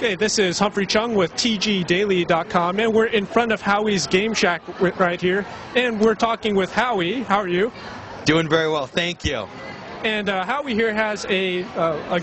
Okay, this is Humphrey Chung with TGDaily.com, and we're in front of Howie's Game Shack right here, and we're talking with Howie. How are you? Doing very well, thank you. And Howie here has a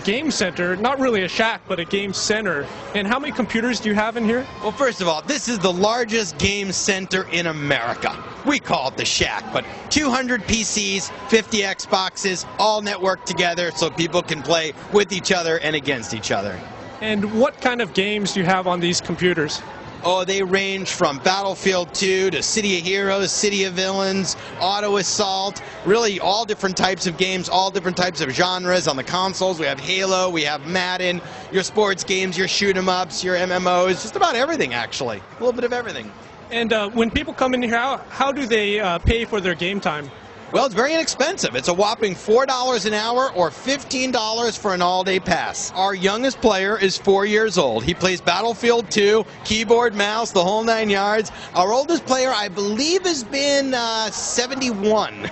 game center, not really a shack, but a game center. And how many computers do you have in here? Well, first of all, this is the largest game center in America. We call it the shack, but 200 PCs, 50 Xboxes, all networked together so people can play with each other and against each other. And what kind of games do you have on these computers? Oh, they range from Battlefield 2 to City of Heroes, City of Villains, Auto Assault, really all different types of games, all different types of genres on the consoles. We have Halo, we have Madden, your sports games, your shoot-em-ups, your MMOs, just about everything actually, a little bit of everything. And when people come in here, how do they pay for their game time? Well, it's very inexpensive. It's a whopping $4 an hour or $15 for an all-day pass. Our youngest player is 4 years old. He plays Battlefield 2, keyboard, mouse, the whole 9 yards. Our oldest player, I believe, has been 71.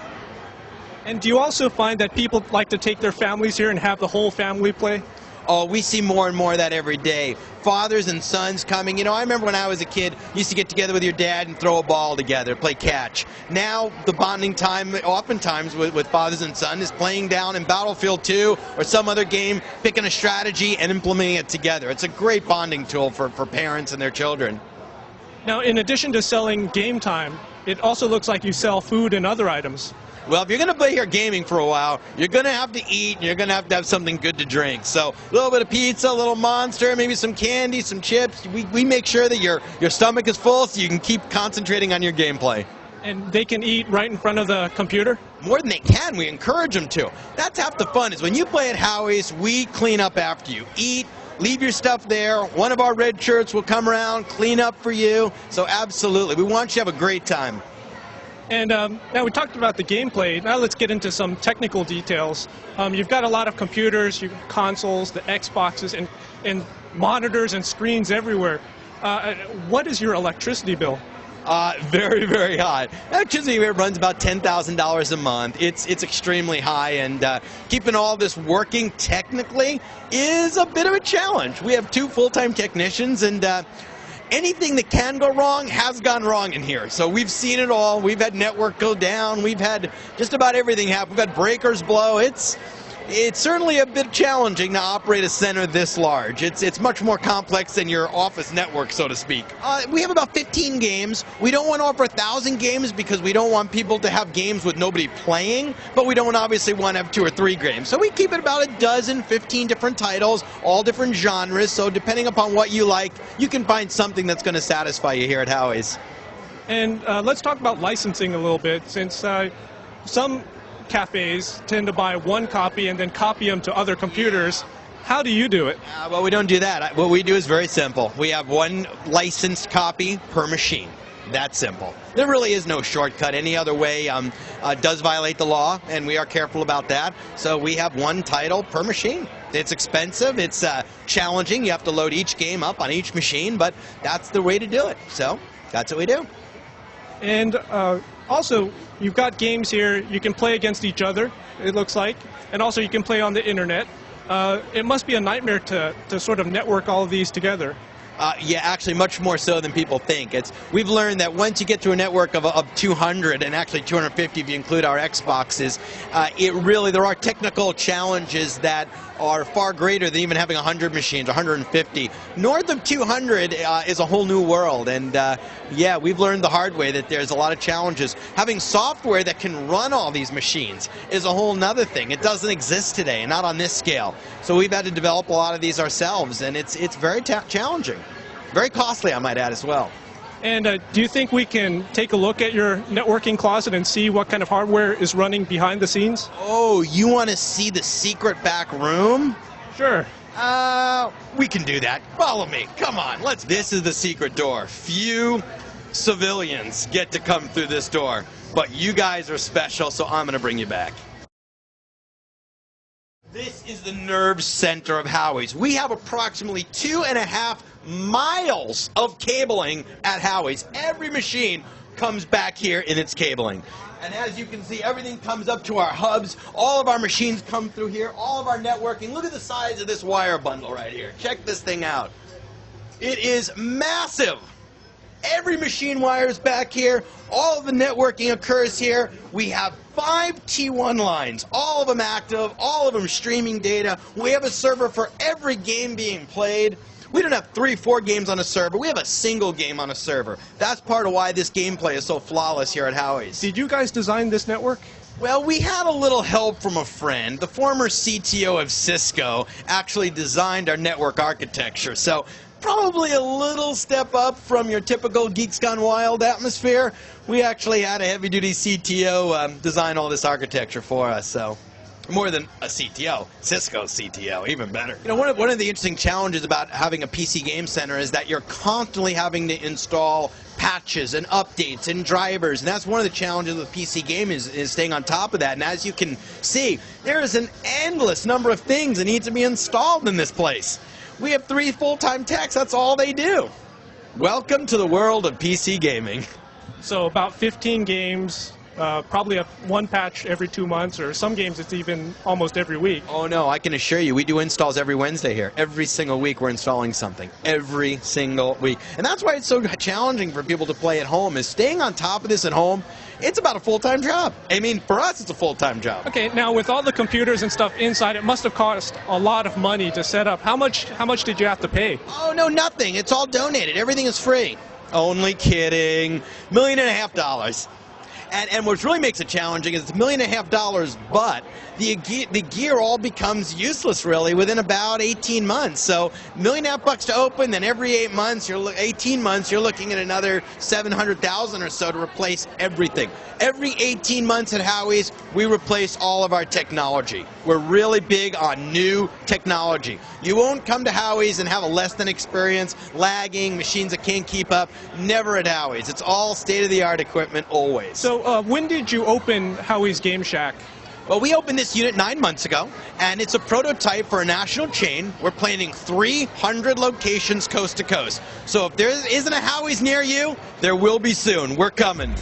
And do you also find that people like to take their families here and have the whole family play? Oh, we see more and more of that every day. Fathers and sons coming. You know, I remember when I was a kid, you used to get together with your dad and throw a ball together, play catch. Now, the bonding time, oftentimes with fathers and sons, is playing down in Battlefield 2 or some other game, picking a strategy and implementing it together. It's a great bonding tool for parents and their children. Now, in addition to selling game time, it also looks like you sell food and other items. Well, if you're going to play here gaming for a while, you're going to have to eat, and you're going to have something good to drink. So a little bit of pizza, a little Monster, maybe some candy, some chips. We make sure that your stomach is full so you can keep concentrating on your gameplay. And they can eat right in front of the computer? More than they can. We encourage them to. That's half the fun, is when you play at Howie's, we clean up after you. Eat, leave your stuff there. One of our red shirts will come around, clean up for you. So absolutely, we want you to have a great time. And now we talked about the gameplay. Now let's get into some technical details. You've got a lot of computers, consoles, the Xboxes, and monitors and screens everywhere. What is your electricity bill? Very, very high. Electricity runs about $10,000 a month. It's extremely high, and keeping all this working technically is a bit of a challenge. We have 2 full-time technicians, and anything that can go wrong has gone wrong in here. So we've seen it all. We've had network go down. We've had just about everything happen. We've had breakers blow. It's certainly a bit challenging to operate a center this large. It's much more complex than your office network, so to speak. We have about 15 games. We don't want to offer 1,000 games because we don't want people to have games with nobody playing, but we don't obviously want to have 2 or 3 games. So we keep it about 12, 15 different titles, all different genres. So depending upon what you like, you can find something that's going to satisfy you here at Howie's. And let's talk about licensing a little bit, since some cafes tend to buy one copy and then copy them to other computers. How do you do it? Well, we don't do that. What we do is very simple. We have 1 licensed copy per machine. That's simple. There really is no shortcut. Any other way does violate the law, and we are careful about that. So we have 1 title per machine. It's expensive. It's challenging. You have to load each game up on each machine, but that's the way to do it. So that's what we do. And also, you've got games here. You can play against each other, it looks like. And also, you can play on the internet. It must be a nightmare to sort of network all of these together. Yeah, actually much more so than people think. We've learned that once you get to a network of 200, and actually 250 if you include our Xboxes, there are technical challenges that are far greater than even having 100 machines, 150. North of 200 is a whole new world, and yeah, we've learned the hard way that there's a lot of challenges. Having software that can run all these machines is a whole nother thing. It doesn't exist today, not on this scale. So we've had to develop a lot of these ourselves, and it's very challenging. Very costly, I might add, as well. And do you think we can take a look at your networking closet and see what kind of hardware is running behind the scenes? Oh, you want to see the secret back room? Sure. We can do that. Follow me. Come on. This is the secret door. Few civilians get to come through this door, but you guys are special, so I'm going to bring you back. This is the nerve center of Howie's. We have approximately 2.5 miles of cabling at Howie's. Every machine comes back here in its cabling. And as you can see, everything comes up to our hubs. All of our machines come through here. All of our networking. Look at the size of this wire bundle right here. Check this thing out. It is massive. Every machine wire is back here. All of the networking occurs here. We have 5 T1 lines, all of them active, all of them streaming data. We have a server for every game being played. We don't have 3, 4 games on a server. We have a single game on a server. That's part of why this gameplay is so flawless here at Howie's. Did you guys design this network? Well, we had a little help from a friend. The former CTO of Cisco actually designed our network architecture. So probably a little step up from your typical Geeks Gone Wild atmosphere. We actually had a heavy-duty CTO design all this architecture for us. So more than a CTO, Cisco's CTO, even better. You know, one of the interesting challenges about having a PC game center is that you're constantly having to install patches and updates and drivers, and that's one of the challenges with PC game is staying on top of that. And as you can see, there is an endless number of things that need to be installed in this place. We have 3 full-time techs, that's all they do. Welcome to the world of PC gaming. So about 15 games, probably one patch every 2 months, or some games it's even almost every week. Oh no, I can assure you, we do installs every Wednesday here. Every single week we're installing something. Every single week. And that's why it's so challenging for people to play at home, is staying on top of this at home. It's about a full-time job. I mean, for us, it's a full-time job. Okay, now with all the computers and stuff inside, it must have cost a lot of money to set up. How much did you have to pay? Oh no, nothing. It's all donated. Everything is free. Only kidding. $1.5 million. And what really makes it challenging is it's $1.5 million, but the gear all becomes useless really within about 18 months. So $1.5 million to open, then every 18 months you're looking at another $700,000 or so to replace everything. Every 18 months at Howie's, we replace all of our technology. We're really big on new technology. You won't come to Howie's and have a less than experience, lagging, machines that can't keep up. Never at Howie's. It's all state-of-the-art equipment always. So when did you open Howie's Game Shack? Well, we opened this unit 9 months ago, and it's a prototype for a national chain. We're planning 300 locations coast to coast. So if there isn't a Howie's near you, there will be soon. We're coming.